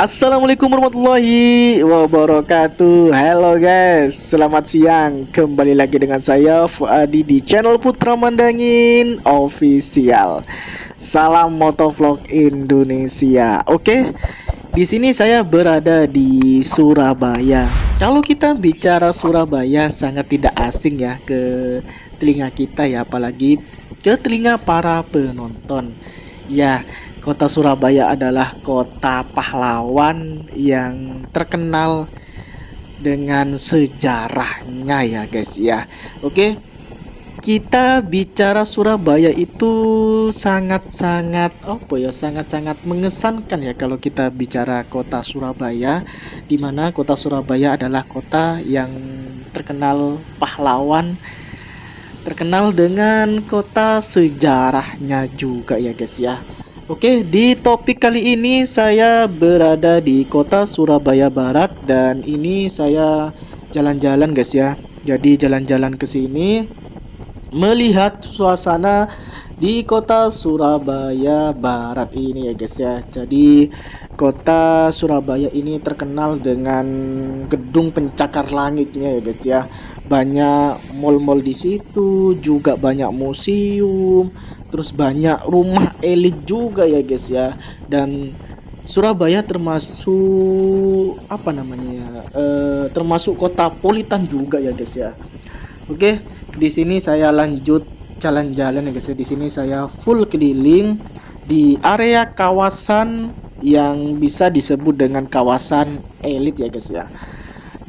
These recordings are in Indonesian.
Assalamualaikum warahmatullahi wabarakatuh. Halo guys, selamat siang. Kembali lagi dengan saya Fuadi di channel Putra Mandangin Official. Salam motovlog Indonesia. Oke, di sini saya berada di Surabaya. Kalau kita bicara Surabaya sangat tidak asing ya ke telinga kita ya, apalagi ke telinga para penonton. Ya, kota Surabaya adalah kota pahlawan yang terkenal dengan sejarahnya ya guys ya. Oke, kita bicara Surabaya itu sangat-sangat apa ya, sangat-sangat mengesankan ya kalau kita bicara kota Surabaya, di mana kota Surabaya adalah kota yang terkenal pahlawan, terkenal dengan kota sejarahnya juga ya guys ya. Oke, di topik kali ini saya berada di kota Surabaya Barat dan ini saya jalan-jalan guys ya. Jadi jalan-jalan ke sini melihat suasana di kota Surabaya Barat ini ya guys ya. Jadi kota Surabaya ini terkenal dengan gedung pencakar langitnya ya guys ya. Banyak mall-mall di situ, juga banyak museum, terus banyak rumah elit juga ya guys ya. Dan Surabaya termasuk apa namanya ya? Termasuk kota politan juga ya guys ya. Oke, di sini saya lanjut jalan-jalan ya guys ya. Di sini saya full keliling di area kawasan yang bisa disebut dengan kawasan elit ya guys ya.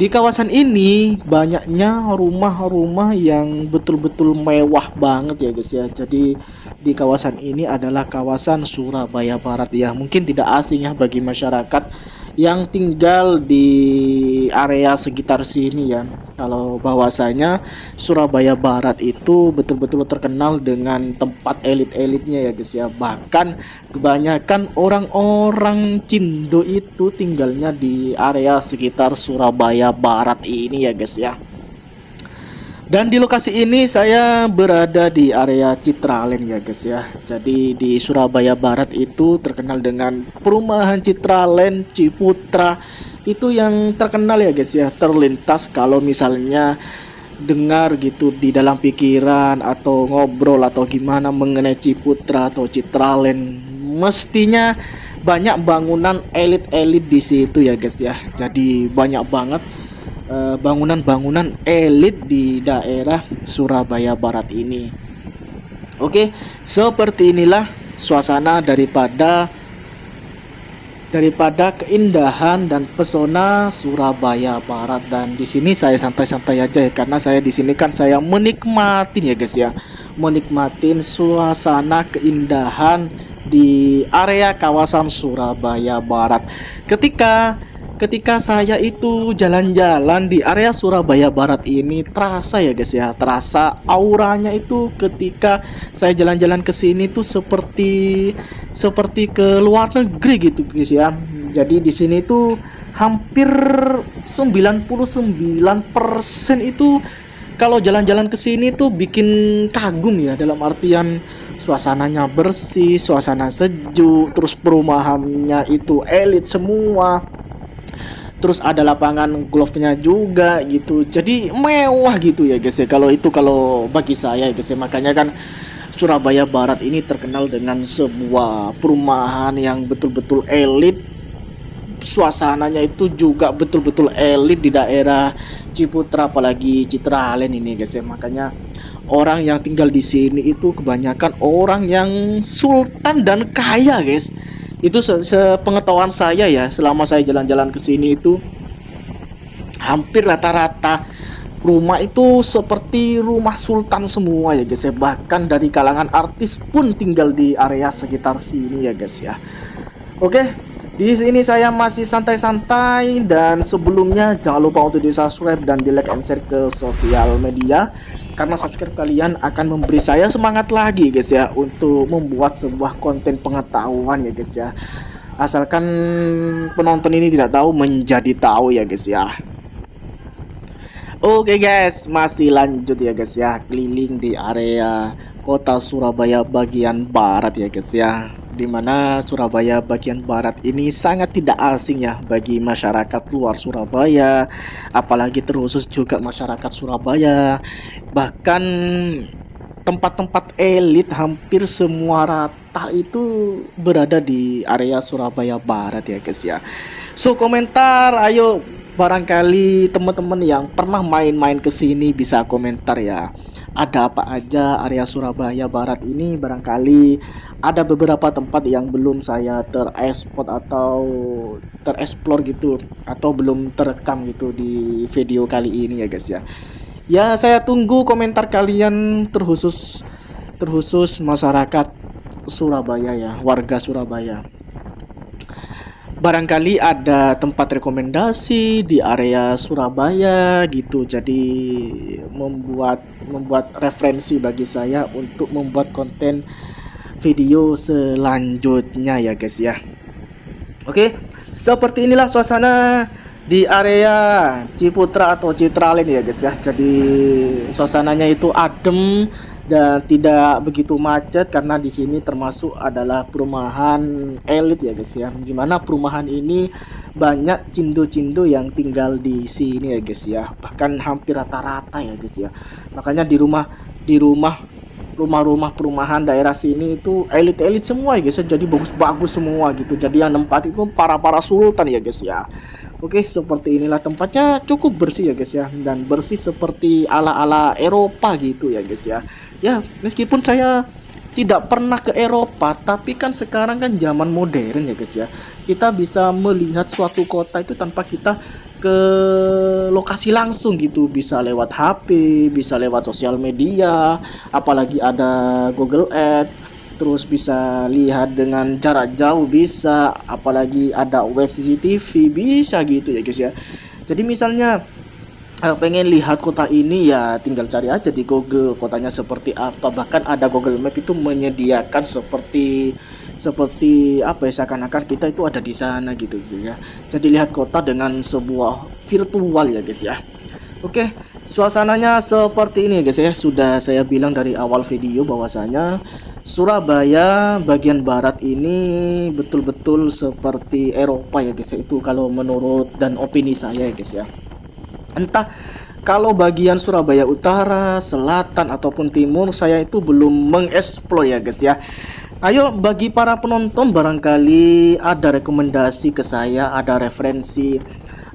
Di kawasan ini banyaknya rumah-rumah yang betul-betul mewah banget ya guys ya. Jadi di kawasan ini adalah kawasan Surabaya Barat ya. Mungkin tidak asing ya bagi masyarakat yang tinggal di area sekitar sini ya. Kalau bahwasanya Surabaya Barat itu betul-betul terkenal dengan tempat elit-elitnya ya guys ya. Bahkan kebanyakan orang-orang Cindo itu tinggalnya di area sekitar Surabaya Barat ini ya guys ya. Dan di lokasi ini saya berada di area Citraland ya guys ya. Jadi di Surabaya Barat itu terkenal dengan perumahan Citraland, Ciputra. Itu yang terkenal ya guys ya. Terlintas kalau misalnya dengar gitu di dalam pikiran atau ngobrol atau gimana mengenai Ciputra atau Citraland, mestinya banyak bangunan elit-elit di situ ya guys ya. Jadi banyak banget bangunan-bangunan elit di daerah Surabaya Barat ini. Oke, seperti inilah suasana daripada keindahan dan pesona Surabaya Barat. Dan di sini saya santai-santai aja ya, karena saya di sini kan saya menikmatin ya guys ya, menikmatin suasana keindahan di area kawasan Surabaya Barat. Ketika saya itu jalan-jalan di area Surabaya Barat ini, terasa ya guys ya, terasa auranya itu ketika saya jalan-jalan ke sini tuh seperti ke luar negeri gitu guys ya. Jadi di sini tuh hampir 99% itu kalau jalan-jalan ke sini tuh bikin kagum ya, dalam artian suasananya bersih, suasana sejuk, terus perumahannya itu elit semua. Terus ada lapangan golfnya juga gitu. Jadi mewah gitu ya guys ya. Kalau bagi saya ya guys ya. Makanya kan Surabaya Barat ini terkenal dengan sebuah perumahan yang betul-betul elit. Suasananya itu juga betul-betul elit di daerah Ciputra, apalagi Citraland ini guys ya. Makanya orang yang tinggal di sini itu kebanyakan orang yang sultan dan kaya guys. Itu sepengetahuan saya ya, selama saya jalan-jalan ke sini itu hampir rata-rata rumah itu seperti rumah sultan semua ya guys ya. Bahkan dari kalangan artis pun tinggal di area sekitar sini ya guys ya. Oke, di sini saya masih santai-santai, dan sebelumnya jangan lupa untuk di-subscribe dan di-like and share ke sosial media, karena subscribe kalian akan memberi saya semangat lagi guys ya untuk membuat sebuah konten pengetahuan ya guys ya. Asalkan penonton ini tidak tahu menjadi tahu ya guys ya. Oke guys, masih lanjut ya guys ya, keliling di area kota Surabaya bagian barat ya guys ya. di mana Surabaya bagian barat ini sangat tidak asing ya bagi masyarakat luar Surabaya, apalagi terkhusus juga masyarakat Surabaya. Bahkan tempat-tempat elit hampir semua rata itu berada di area Surabaya Barat ya guys ya. So komentar, ayo barangkali teman-teman yang pernah main-main ke sini bisa komentar ya. Ada apa aja area Surabaya Barat ini, barangkali ada beberapa tempat yang belum saya terekspor atau tereksplor gitu, atau belum terekam gitu di video kali ini ya guys ya. Ya, saya tunggu komentar kalian, terkhusus masyarakat Surabaya ya, warga Surabaya. Barangkali ada tempat rekomendasi di area Surabaya gitu. Jadi membuat referensi bagi saya untuk membuat konten video selanjutnya ya guys ya. Oke, seperti inilah suasana di area Ciputra atau Citralin ya guys ya. Jadi suasananya itu adem dan tidak begitu macet karena di sini termasuk adalah perumahan elit ya guys ya. Dimana perumahan ini banyak cindo-cindo yang tinggal di sini ya guys ya. Bahkan hampir rata-rata ya guys ya. Makanya di rumah-rumah perumahan daerah sini itu elit-elit semua ya guys ya. Jadi bagus-bagus semua gitu. Jadi yang tempat itu para sultan ya guys ya. Oke, seperti inilah tempatnya, cukup bersih ya guys ya, dan bersih seperti ala-ala Eropa gitu ya guys ya. Ya, meskipun saya tidak pernah ke Eropa, tapi kan sekarang kan zaman modern ya guys ya. Kita bisa melihat suatu kota itu tanpa kita ke lokasi langsung gitu, bisa lewat HP, bisa lewat sosial media, apalagi ada Google Earth. Terus bisa lihat dengan jarak jauh, bisa apalagi ada web CCTV, bisa gitu ya guys ya. Jadi misalnya pengen lihat kota ini ya tinggal cari aja di Google kotanya seperti apa. Bahkan ada Google Map itu menyediakan seperti apa ya, seakan-akan kita itu ada di sana gitu ya. Jadi lihat kota dengan sebuah virtual ya guys ya. Oke, suasananya seperti ini guys ya. Sudah saya bilang dari awal video bahwasanya Surabaya bagian barat ini betul-betul seperti Eropa ya guys ya. Itu kalau menurut dan opini saya ya guys ya. Entah kalau bagian Surabaya Utara, Selatan ataupun Timur, saya itu belum mengeksplor ya guys ya. Ayo bagi para penonton barangkali ada rekomendasi ke saya, ada referensi,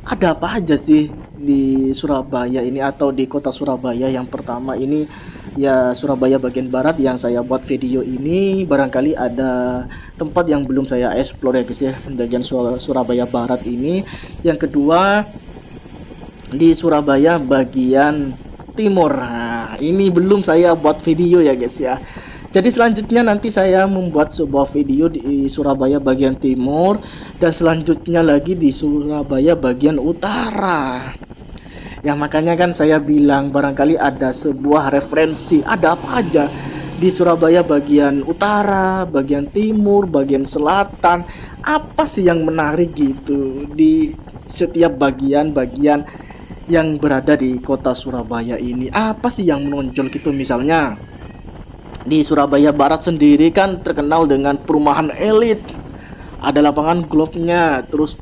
ada apa aja sih di Surabaya ini atau di kota Surabaya. Yang pertama ini ya Surabaya bagian barat yang saya buat video ini, barangkali ada tempat yang belum saya explore ya guys ya, bagian Surabaya Barat ini. Yang kedua di Surabaya bagian timur, nah, ini belum saya buat video ya guys ya. Jadi selanjutnya nanti saya membuat sebuah video di Surabaya bagian timur, dan selanjutnya lagi di Surabaya bagian utara. Ya makanya kan saya bilang barangkali ada sebuah referensi, ada apa aja di Surabaya bagian utara, bagian timur, bagian selatan. Apa sih yang menarik gitu di setiap bagian-bagian yang berada di kota Surabaya ini? Apa sih yang menonjol gitu? Misalnya di Surabaya Barat sendiri kan terkenal dengan perumahan elit. Ada lapangan golfnya, terus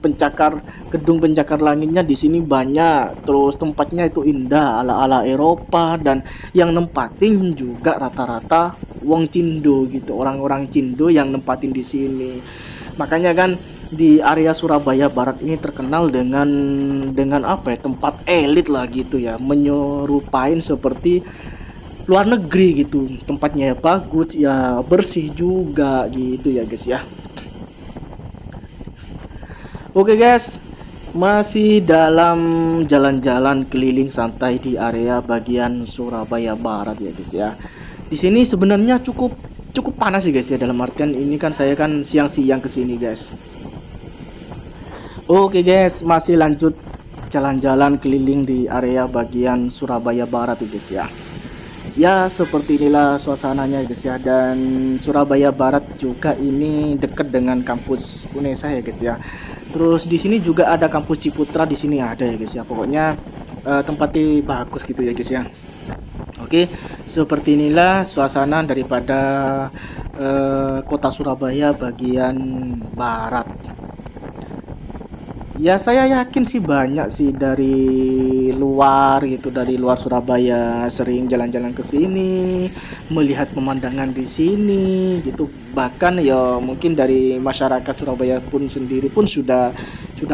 gedung pencakar langitnya di sini banyak. Terus tempatnya itu indah ala-ala Eropa, dan yang nempatin juga rata-rata wong Cindo gitu, orang-orang Cindo yang nempatin di sini. Makanya kan di area Surabaya Barat ini terkenal dengan apa ya, tempat elit lah gitu ya, menyerupain seperti luar negeri gitu. Tempatnya ya bagus ya, bersih juga gitu ya guys ya. Oke guys, masih dalam jalan-jalan keliling santai di area bagian Surabaya Barat ya guys ya. Di sini sebenarnya cukup panas sih guys ya, dalam artian ini kan saya kan siang-siang kesini guys. Oke guys, masih lanjut jalan-jalan keliling di area bagian Surabaya Barat ya guys ya. Ya seperti inilah suasananya guys ya. Dan Surabaya Barat juga ini dekat dengan kampus UNESA ya guys ya. Terus di sini juga ada kampus Ciputra, di sini ada ya guys ya. Pokoknya tempatnya bagus gitu ya guys ya. Oke, seperti inilah suasana daripada kota Surabaya bagian barat. Ya saya yakin sih banyak sih dari luar gitu, dari luar Surabaya sering jalan-jalan ke sini, melihat pemandangan di sini gitu. Bahkan ya mungkin dari masyarakat Surabaya pun sendiri pun sudah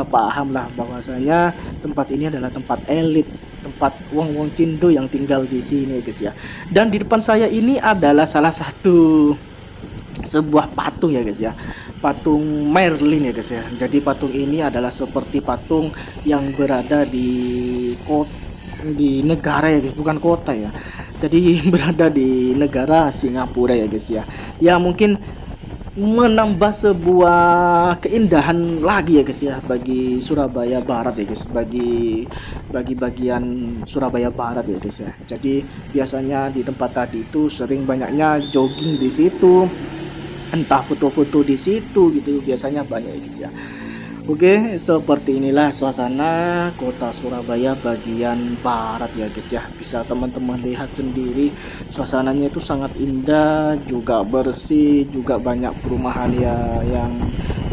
paham lah bahwasanya tempat ini adalah tempat elit, tempat wong-wong Cindo yang tinggal di sini guys ya. Dan di depan saya ini adalah salah satu sebuah patung ya guys ya, patung Merlin ya guys ya. Jadi patung ini adalah seperti patung yang berada di negara ya guys, bukan kota ya. Jadi berada di negara Singapura ya guys ya. Ya mungkin menambah sebuah keindahan lagi ya guys ya bagi Surabaya Barat ya guys, bagi bagian Surabaya Barat ya guys ya. Jadi biasanya di tempat tadi itu sering banyaknya jogging di situ, entah foto-foto di situ gitu, biasanya banyak ya guys ya. Oke, seperti inilah suasana kota Surabaya bagian barat ya guys ya. Bisa teman-teman lihat sendiri, suasananya itu sangat indah, juga bersih, juga banyak perumahan ya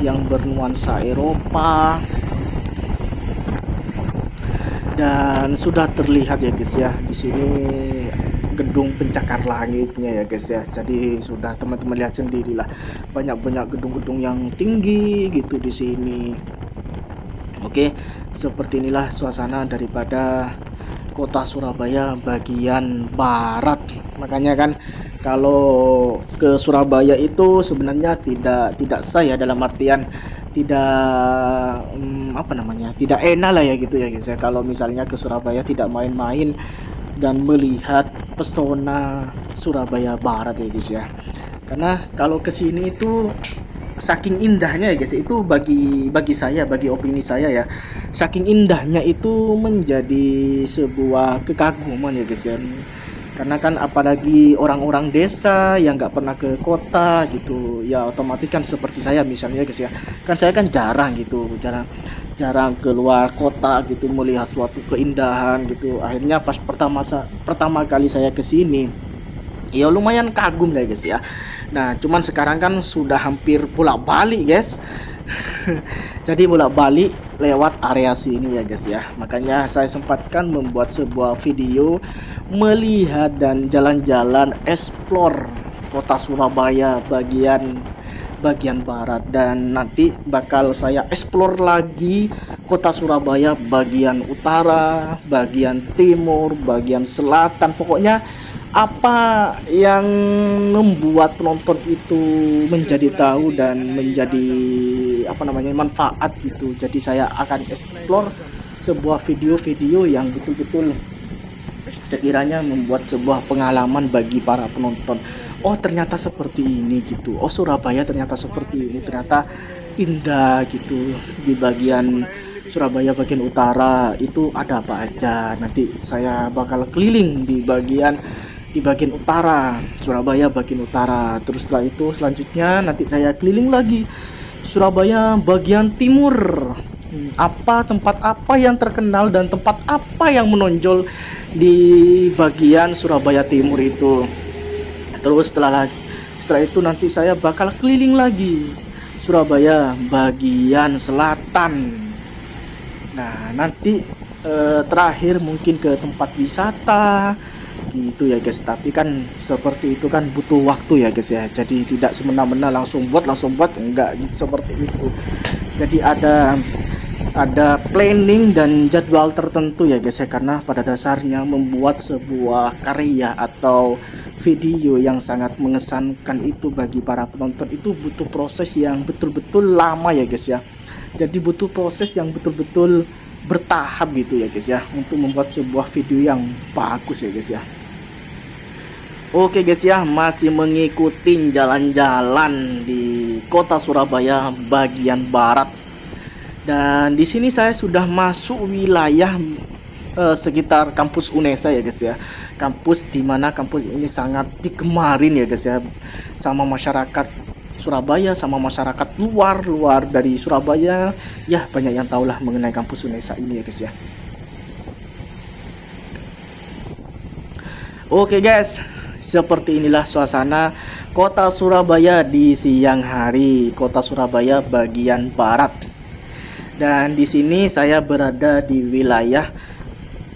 yang bernuansa Eropa. Dan sudah terlihat ya guys ya di sini gedung pencakar langitnya ya guys ya. Jadi sudah teman-teman lihat sendirilah, banyak gedung-gedung yang tinggi gitu di sini. Oke, seperti inilah suasana daripada kota Surabaya bagian barat. Makanya kan kalau ke Surabaya itu sebenarnya tidak saya, dalam artian tidak tidak enak lah ya gitu ya guys ya, kalau misalnya ke Surabaya tidak main-main dan melihat pesona Surabaya Barat ya guys ya. Karena kalau ke sini itu saking indahnya ya guys, itu bagi saya, bagi opini saya ya, saking indahnya itu menjadi sebuah kekaguman ya guys ya. Karena kan apalagi orang-orang desa yang nggak pernah ke kota gitu ya, otomatis kan seperti saya misalnya guys ya, kan saya kan jarang gitu, jarang keluar kota gitu melihat suatu keindahan gitu. Akhirnya pas pertama kali saya ke sini ya lumayan kagum lah guys ya. Nah cuman sekarang kan sudah hampir bolak-balik guys. Jadi bolak-balik lewat area sini ya guys ya. Makanya saya sempatkan membuat sebuah video melihat dan jalan-jalan explore kota Surabaya bagian barat, dan nanti bakal saya explore lagi kota Surabaya bagian utara, bagian timur, bagian selatan. Pokoknya apa yang membuat penonton itu menjadi tahu dan menjadi manfaat gitu. Jadi saya akan explore sebuah video-video yang betul-betul sekiranya membuat sebuah pengalaman bagi para penonton. Oh ternyata seperti ini gitu. Oh Surabaya ternyata seperti ini, ternyata indah gitu. Di bagian Surabaya bagian utara itu ada apa aja. Nanti saya bakal keliling di bagian utara Surabaya bagian utara. Terus setelah itu selanjutnya nanti saya keliling lagi Surabaya bagian timur. Tempat apa yang terkenal dan tempat apa yang menonjol di bagian Surabaya Timur itu. Terus setelah itu nanti saya bakal keliling lagi Surabaya bagian selatan. Nah nanti terakhir mungkin ke tempat wisata gitu ya guys. Tapi kan seperti itu kan butuh waktu ya guys ya. Jadi tidak semena-mena langsung buat enggak gitu, seperti itu. Jadi ada planning dan jadwal tertentu ya guys ya, karena pada dasarnya membuat sebuah karya atau video yang sangat mengesankan itu bagi para penonton itu butuh proses yang betul-betul lama ya guys ya. Jadi butuh proses yang betul-betul bertahap gitu ya guys ya, untuk membuat sebuah video yang bagus ya guys ya. Oke guys ya, masih mengikuti jalan-jalan di kota Surabaya bagian barat. Dan di sini saya sudah masuk wilayah sekitar kampus UNESA ya guys ya. Kampus dimana kampus ini sangat digemarin ya guys ya, sama masyarakat Surabaya, sama masyarakat luar dari Surabaya. Ya banyak yang tahu lah mengenai kampus UNESA ini ya guys ya. Oke guys, seperti inilah suasana kota Surabaya di siang hari, kota Surabaya bagian barat. Dan di sini saya berada di wilayah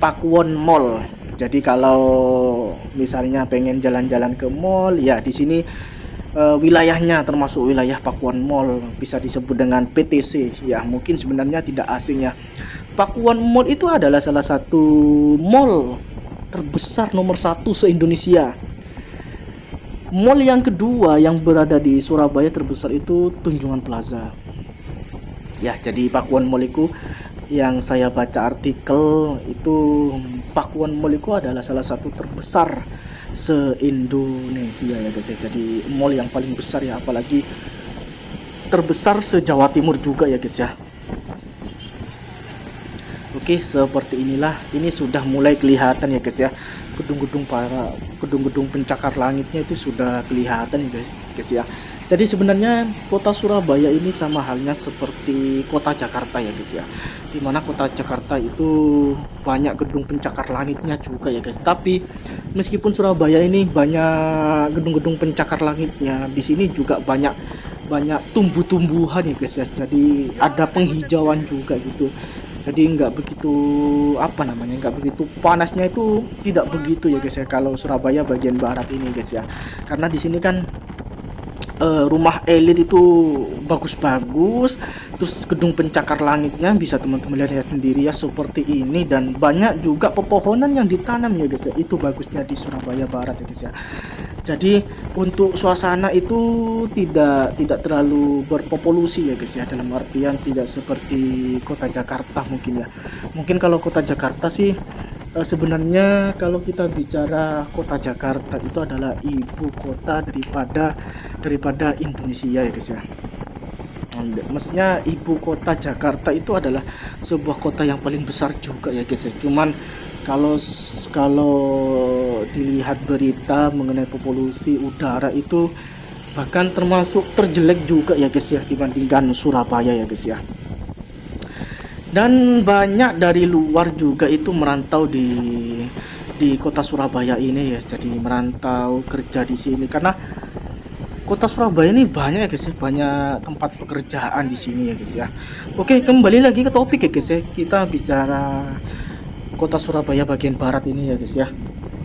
Pakuwon Mall. Jadi kalau misalnya pengen jalan-jalan ke mall, ya di sini wilayahnya termasuk wilayah Pakuwon Mall, bisa disebut dengan PTC. Ya mungkin sebenarnya tidak asing ya. Pakuwon Mall itu adalah salah satu mall terbesar nomor satu se-Indonesia. Mall yang kedua yang berada di Surabaya terbesar itu Tunjungan Plaza. Ya, jadi Pakuwon Mall itu yang saya baca artikel itu, Pakuwon Mall itu adalah salah satu terbesar se-Indonesia ya guys ya. Jadi mall yang paling besar ya, apalagi terbesar se-Jawa Timur juga ya guys ya. Oke, seperti inilah, ini sudah mulai kelihatan ya guys ya, gedung-gedung pencakar langitnya itu sudah kelihatan guys ya. Jadi sebenarnya kota Surabaya ini sama halnya seperti kota Jakarta ya guys ya, dimana kota Jakarta itu banyak gedung pencakar langitnya juga ya guys. Tapi meskipun Surabaya ini banyak gedung-gedung pencakar langitnya, di sini juga banyak tumbuh-tumbuhan ya guys ya. Jadi ada penghijauan juga gitu. Jadi nggak begitu nggak begitu panasnya, itu tidak begitu ya guys ya kalau Surabaya bagian barat ini guys ya. Karena di sini kan rumah elit itu bagus-bagus, terus gedung pencakar langitnya bisa teman-teman lihat sendiri ya seperti ini, dan banyak juga pepohonan yang ditanam ya guys ya. Itu bagusnya di Surabaya Barat ya guys ya. Jadi untuk suasana itu tidak terlalu berpopulusi ya guys ya, dalam artian tidak seperti kota Jakarta mungkin ya. Mungkin kalau kota Jakarta sih sebenarnya kalau kita bicara kota Jakarta itu adalah ibu kota daripada Indonesia ya guys ya. Maksudnya ibu kota Jakarta itu adalah sebuah kota yang paling besar juga ya guys ya. Cuman kalau dilihat berita mengenai polusi udara itu bahkan termasuk terjelek juga ya guys ya dibandingkan Surabaya ya guys ya. Dan banyak dari luar juga itu merantau di kota Surabaya ini ya. Jadi merantau kerja di sini karena kota Surabaya ini banyak ya guys ya, banyak tempat pekerjaan di sini ya guys ya. Oke, kembali lagi ke topik ya guys ya. Kita bicara kota Surabaya bagian barat ini ya guys ya.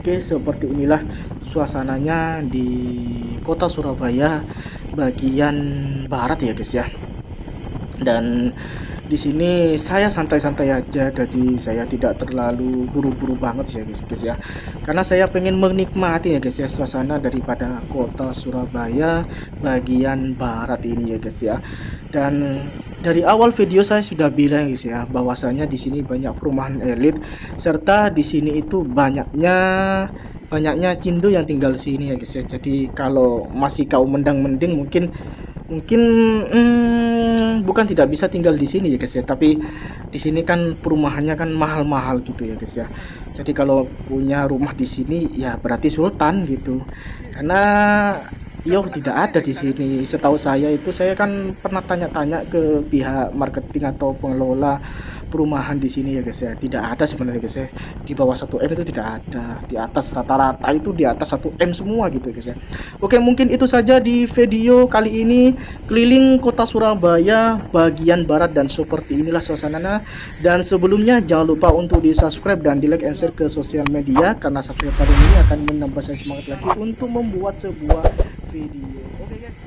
Oke, seperti inilah suasananya di kota Surabaya bagian barat ya guys ya. Dan di sini saya santai-santai aja, jadi saya tidak terlalu buru-buru banget ya guys ya. Karena saya pengen menikmati ya guys ya suasana daripada kota Surabaya bagian barat ini ya guys ya. Dan dari awal video saya sudah bilang guys ya, bahwasanya di sini banyak perumahan elit, serta di sini itu banyaknya Cindo yang tinggal di sini ya guys ya. Jadi kalau masih kaum mendang-mending mungkin bukan tidak bisa tinggal di sini ya guys ya, tapi di sini kan perumahannya kan mahal-mahal gitu ya guys ya. Jadi kalau punya rumah di sini ya berarti sultan gitu. Karena tidak ada di sini. Setahu saya itu, saya kan pernah tanya-tanya ke pihak marketing atau pengelola perumahan di sini ya guys ya. Tidak ada sebenarnya guys ya. Di bawah 1 M itu tidak ada. Di atas rata-rata itu di atas 1 M semua gitu guys ya. Oke, mungkin itu saja di video kali ini, keliling kota Surabaya bagian barat, dan seperti inilah suasananya. Dan sebelumnya jangan lupa untuk di-subscribe dan di-like and share ke sosial media, karena subscribe kali ini akan menambah saya semangat lagi untuk membuat sebuah video. Oke guys.